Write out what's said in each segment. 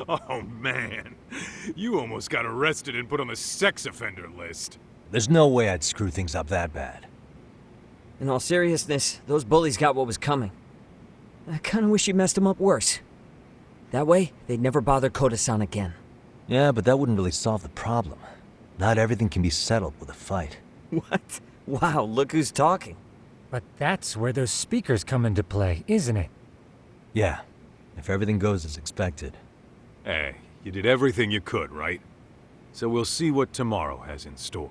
Oh man, you almost got arrested and put on the sex offender list. There's no way I'd screw things up that bad. In all seriousness, those bullies got what was coming. I kinda wish you messed them up worse. That way, they'd never bother Koda-san again. Yeah, but that wouldn't really solve the problem. Not everything can be settled with a fight. What? Wow, look who's talking. But that's where those speakers come into play, isn't it? Yeah, if everything goes as expected. Hey, you did everything you could, right? So we'll see what tomorrow has in store.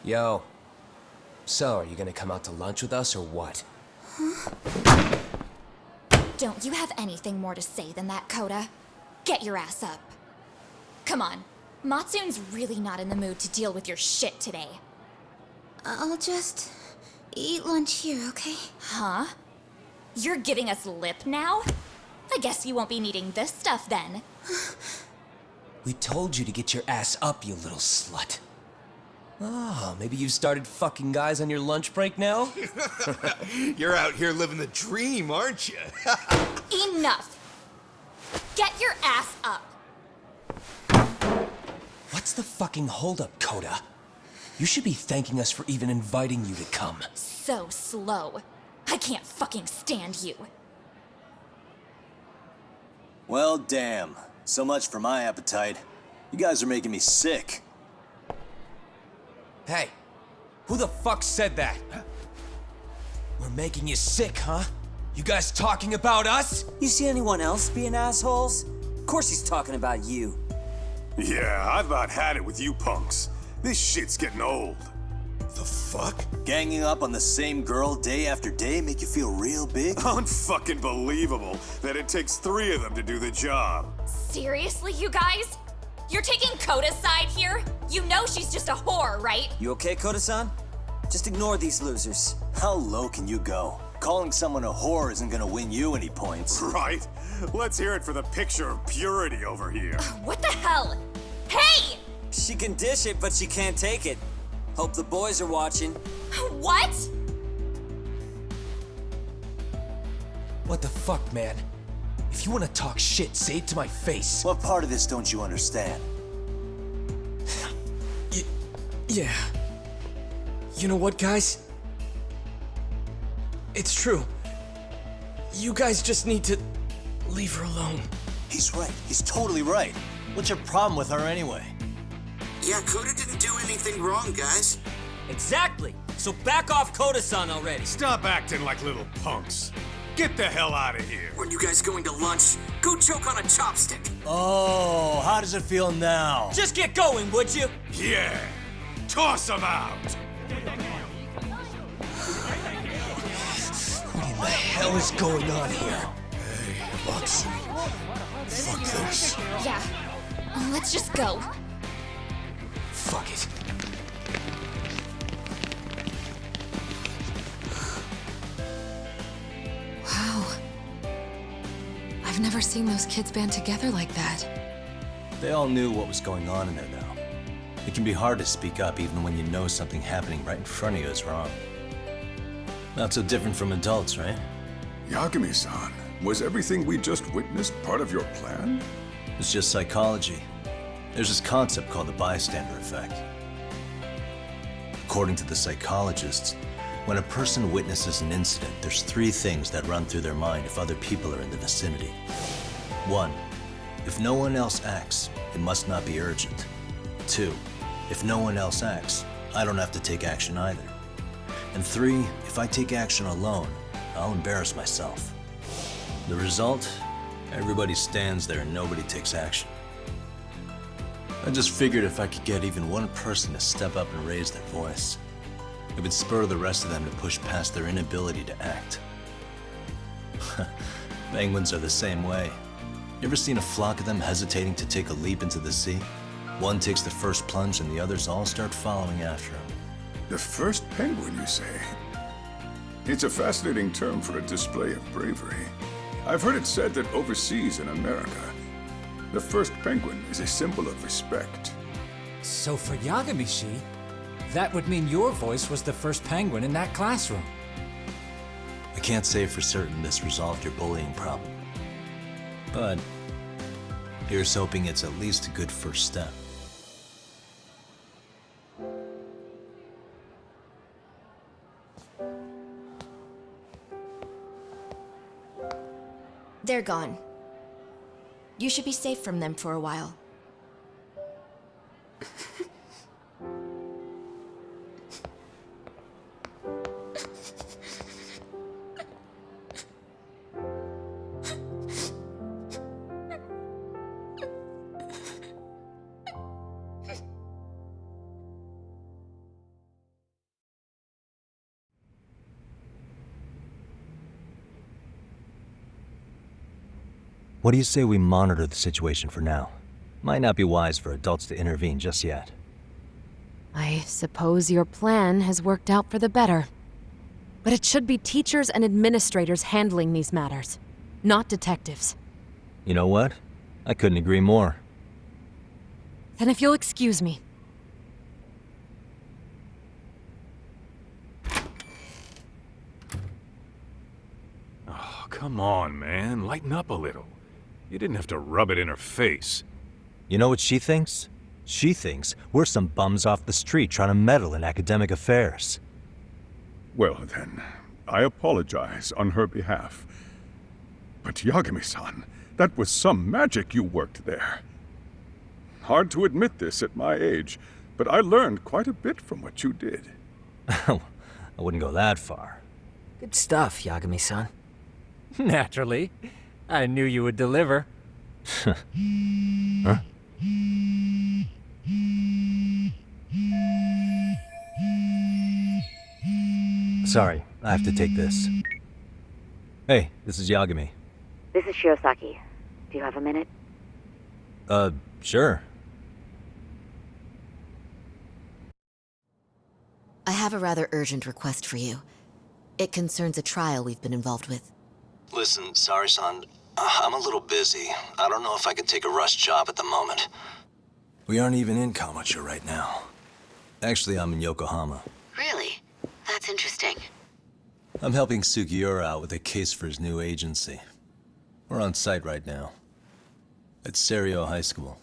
Yo. So, are you gonna come out to lunch with us or what? Don't you have anything more to say than that, Koda? Get your ass up. Come on. Matsune's really not in the mood to deal with your shit today. I'll just eat lunch here, okay? Huh? You're giving us lip now? I guess you won't be needing this stuff then. We told you to get your ass up, you little slut. Oh, maybe you've started fucking guys on your lunch break now? You're out here living the dream, aren't you? Enough! Get your ass up! What's the fucking holdup, Koda? You should be thanking us for even inviting you to come. So slow. I can't fucking stand you. Well, damn. So much for my appetite. You guys are making me sick. Hey, who the fuck said that? We're making you sick, huh? You guys talking about us? You see anyone else being assholes? Of course he's talking about you. Yeah, I've about had it with you punks. This shit's getting old. The fuck? Ganging up on the same girl day after day make you feel real big? Unfucking believable that it takes 3 of them to do the job. Seriously, you guys? You're taking Koda's side here? You know she's just a whore, right? You okay, Koda-san? Just ignore these losers. How low can you go? Calling someone a whore isn't gonna win you any points. Right? Let's hear it for the picture of purity over here. What the hell? Hey! She can dish it, but she can't take it. Hope the boys are watching. What? What the fuck, man? If you want to talk shit, say it to my face. What part of this don't you understand? Yeah. You know what, guys? It's true. You guys just need to leave her alone. He's right. He's totally right. What's your problem with her anyway? Yeah, Coda didn't do anything wrong, guys. Exactly. So back off Koda-san already. Stop acting like little punks. Get the hell out of here. When you guys going to lunch, go choke on a chopstick. Oh, how does it feel now? Just get going, would you? Yeah. Toss him out. What in the hell is going on here? Hey, Watson. Fuck this. Yeah. Let's just go. Fuck it. Wow. I've never seen those kids band together like that. They all knew what was going on in there now. It can be hard to speak up even when you know something happening right in front of you is wrong. Not so different from adults, right? Yagami-san, was everything we just witnessed part of your plan? It's just psychology. There's this concept called the bystander effect. According to the psychologists, when a person witnesses an incident, there's three things that run through their mind if other people are in the vicinity. 1, if no one else acts, it must not be urgent. 2, if no one else acts, I don't have to take action either. And 3, if I take action alone, I'll embarrass myself. The result? Everybody stands there and nobody takes action. I just figured if I could get even one person to step up and raise their voice, it would spur the rest of them to push past their inability to act. Penguins are the same way. You ever seen a flock of them hesitating to take a leap into the sea? One takes the first plunge and the others all start following after him. The first penguin, you say? It's a fascinating term for a display of bravery. I've heard it said that overseas in America, the first penguin is a symbol of respect. So for Yagami-shi, that would mean your voice was the first penguin in that classroom. I can't say for certain this resolved your bullying problem. But here's hoping it's at least a good first step. They're gone. You should be safe from them for a while. What do you say we monitor the situation for now? Might not be wise for adults to intervene just yet. I suppose your plan has worked out for the better. But it should be teachers and administrators handling these matters, not detectives. You know what? I couldn't agree more. Then if you'll excuse me. Oh, come on, man. Lighten up a little. You didn't have to rub it in her face. You know what she thinks? She thinks we're some bums off the street trying to meddle in academic affairs. Well then, I apologize on her behalf. But Yagami-san, that was some magic you worked there. Hard to admit this at my age, but I learned quite a bit from what you did. I wouldn't go that far. Good stuff, Yagami-san. Naturally. I knew you would deliver. Huh? Sorry, I have to take this. Hey, this is Yagami. This is Shiosaki. Do you have a minute? Sure. I have a rather urgent request for you. It concerns a trial we've been involved with. Listen, Sari-san, I'm a little busy. I don't know if I can take a rush job at the moment. We aren't even in Kamucha right now. Actually, I'm in Yokohama. Really? That's interesting. I'm helping Sugiura out with a case for his new agency. We're on site right now. At Serio High School.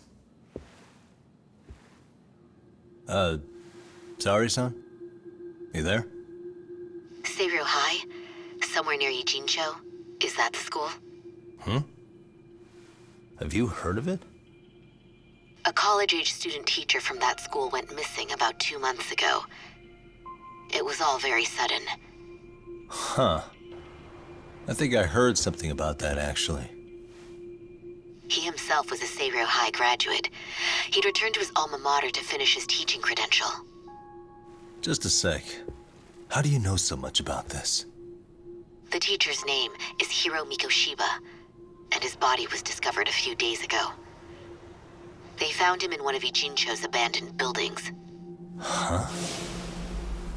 Sari-san? You there? Seiro High? Somewhere near Ijincho? Is that the school? Have you heard of it? A college-age student teacher from that school went missing about 2 months ago. It was all very sudden. Huh. I think I heard something about that, actually. He himself was a Seiro High graduate. He'd returned to his alma mater to finish his teaching credential. Just a sec. How do you know so much about this? The teacher's name is Hiro Mikoshiba, and his body was discovered a few days ago. They found him in one of Ijincho's abandoned buildings. Huh?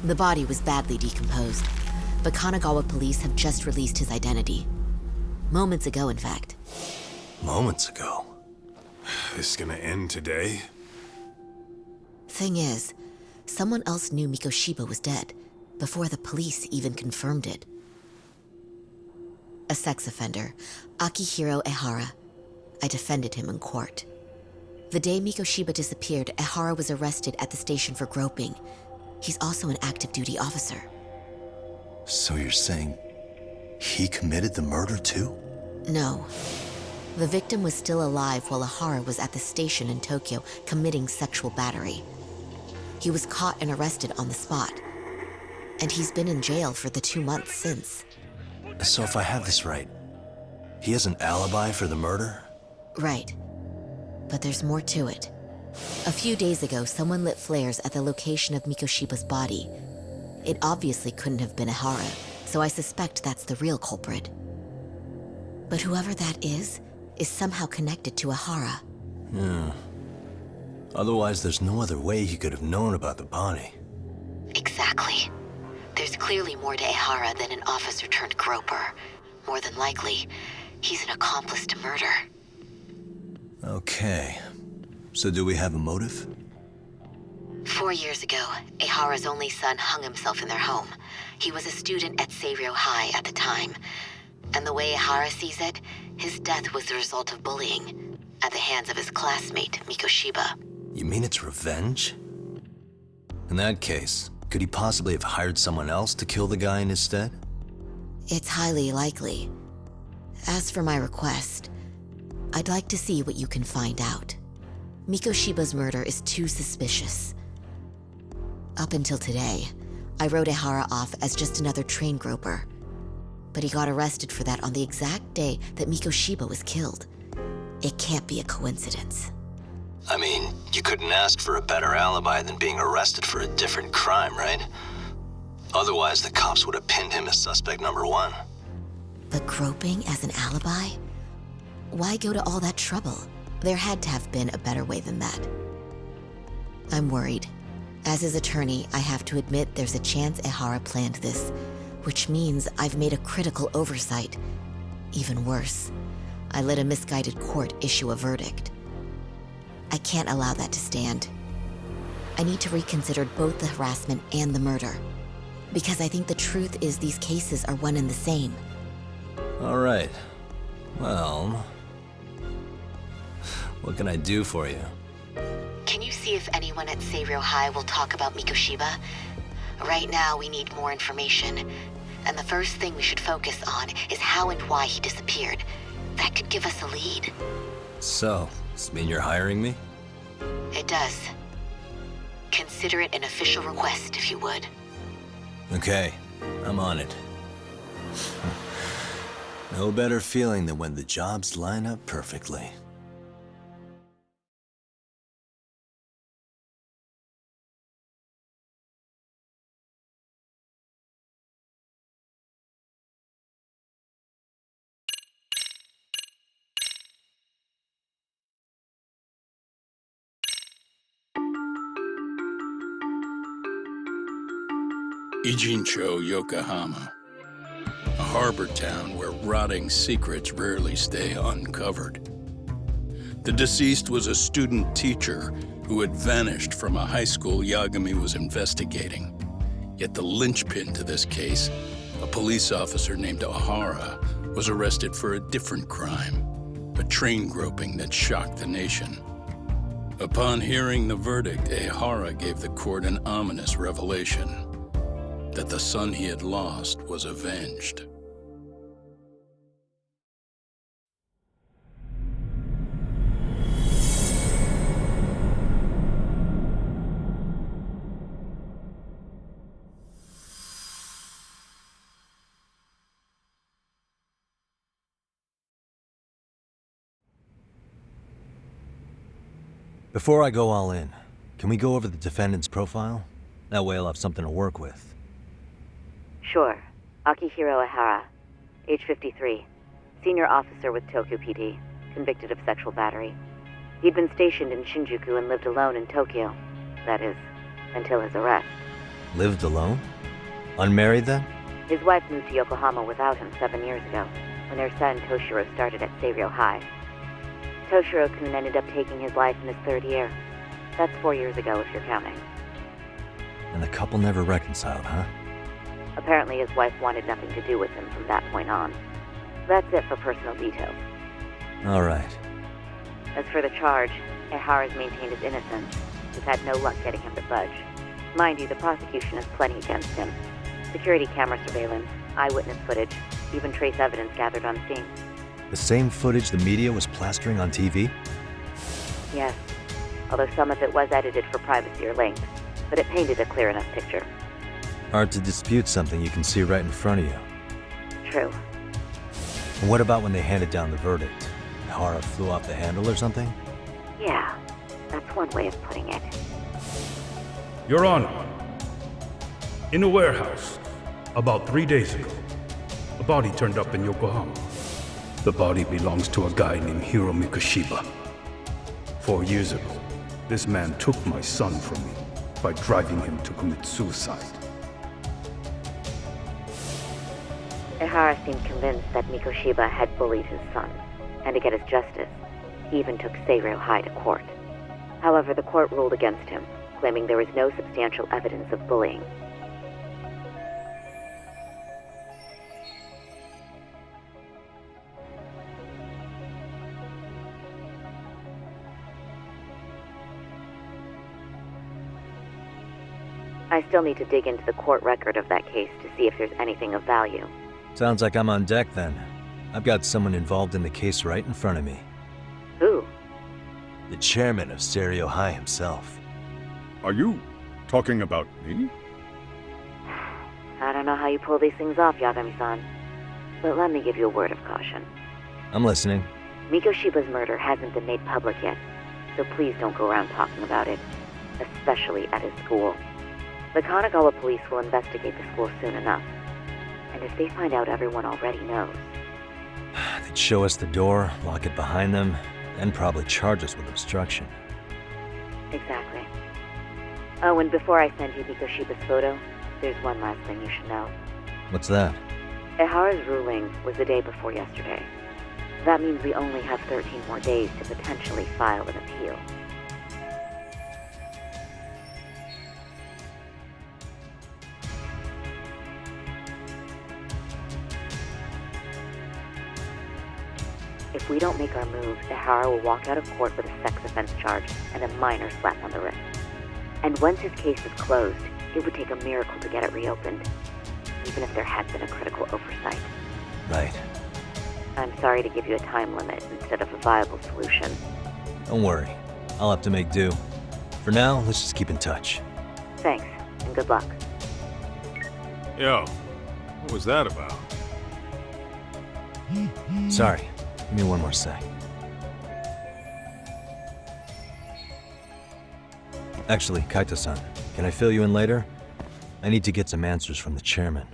The body was badly decomposed, but Kanagawa police have just released his identity. Moments ago, in fact. Moments ago? This is gonna end today? Thing is, someone else knew Mikoshiba was dead, before the police even confirmed it. A sex offender, Akihiro Ehara. I defended him in court. The day Mikoshiba disappeared, Ehara was arrested at the station for groping. He's also an active duty officer. So you're saying he committed the murder too? No. The victim was still alive while Ehara was at the station in Tokyo committing sexual battery. He was caught and arrested on the spot. And he's been in jail for the 2 months since. So if I have this right, he has an alibi for the murder? Right. But there's more to it. A few days ago, someone lit flares at the location of Mikoshiba's body. It obviously couldn't have been Ehara, so I suspect that's the real culprit. But whoever that is somehow connected to Ehara. Yeah. Otherwise, there's no other way he could have known about the body. Exactly. There's clearly more to Ehara than an officer turned groper. More than likely, he's an accomplice to murder. Okay. So do we have a motive? 4 years ago, Ehara's only son hung himself in their home. He was a student at Seiro High at the time. And the way Ehara sees it, his death was the result of bullying at the hands of his classmate, Mikoshiba. You mean it's revenge? In that case, could he possibly have hired someone else to kill the guy in his stead? It's highly likely. As for my request, I'd like to see what you can find out. Mikoshiba's murder is too suspicious. Up until today, I wrote Ehara off as just another train groper. But he got arrested for that on the exact day that Mikoshiba was killed. It can't be a coincidence. I mean, you couldn't ask for a better alibi than being arrested for a different crime, right? Otherwise, the cops would have pinned him as suspect number 1. But groping as an alibi? Why go to all that trouble? There had to have been a better way than that. I'm worried. As his attorney, I have to admit there's a chance Ehara planned this, which means I've made a critical oversight. Even worse, I let a misguided court issue a verdict. I can't allow that to stand. I need to reconsider both the harassment and the murder, because I think the truth is these cases are one and the same. All right. Well, what can I do for you? Can you see if anyone at Seiro High will talk about Mikoshiba? Right now, we need more information. And the first thing we should focus on is how and why he disappeared. That could give us a lead. So, does this mean you're hiring me? It does. Consider it an official request, if you would. Okay, I'm on it. No better feeling than when the jobs line up perfectly. Ijincho, Yokohama. harbor town where rotting secrets rarely stay uncovered. The deceased was a student teacher who had vanished from a high school Yagami was investigating. Yet the linchpin to this case, a police officer named Ohara, was arrested for a different crime, a train groping that shocked the nation. Upon hearing the verdict, Ohara gave the court an ominous revelation, that the son he had lost was avenged. Before I go all in, can we go over the defendant's profile? That way I'll have something to work with. Sure. Akihiro Ihara, age 53, senior officer with Tokyo PD, convicted of sexual battery. He'd been stationed in Shinjuku and lived alone in Tokyo. That is, until his arrest. Lived alone? Unmarried then? His wife moved to Yokohama without him 7 years ago, when their son Toshiro started at Seiryō High. Toshiro-kun ended up taking his life in his 3rd year. That's 4 years ago, if you're counting. And the couple never reconciled, huh? Apparently his wife wanted nothing to do with him from that point on. That's it for personal details. All right. As for the charge, Ihara's maintained his innocence. We've had no luck getting him to budge. Mind you, the prosecution has plenty against him. Security camera surveillance, eyewitness footage, even trace evidence gathered on scene. The same footage the media was plastering on TV? Yes, although some of it was edited for privacy or length, but it painted a clear enough picture. Hard to dispute something you can see right in front of you. True. And what about when they handed down the verdict? Ihara flew off the handle or something? Yeah, that's one way of putting it. Your Honor, in a warehouse, about 3 days ago, a body turned up in Yokohama. The body belongs to a guy named Hiro Mikoshiba. 4 years ago, this man took my son from me by driving him to commit suicide. Ihara seemed convinced that Mikoshiba had bullied his son, and to get his justice, he even took Seiryō High to court. However, the court ruled against him, claiming there was no substantial evidence of bullying. I still need to dig into the court record of that case to see if there's anything of value. Sounds like I'm on deck then. I've got someone involved in the case right in front of me. Who? The chairman of Seiryō High himself. Are you talking about me? I don't know how you pull these things off, Yagami-san, but let me give you a word of caution. I'm listening. Mikoshiba's murder hasn't been made public yet, so please don't go around talking about it, especially at his school. The Kanagawa police will investigate the school soon enough, and if they find out everyone already knows... They'd show us the door, lock it behind them, then probably charge us with obstruction. Exactly. Oh, and before I send you Mikoshiba's photo, there's one last thing you should know. What's that? Ihara's ruling was the day before yesterday. That means we only have 13 more days to potentially file an appeal. If we don't make our move, Ihara will walk out of court with a sex offense charge and a minor slap on the wrist. And once his case is closed, it would take a miracle to get it reopened, even if there had been a critical oversight. Right. I'm sorry to give you a time limit instead of a viable solution. Don't worry. I'll have to make do. For now, let's just keep in touch. Thanks, and good luck. Yo, what was that about? Sorry. Give me one more sec. Actually, Kaito-san, can I fill you in later? I need to get some answers from the chairman.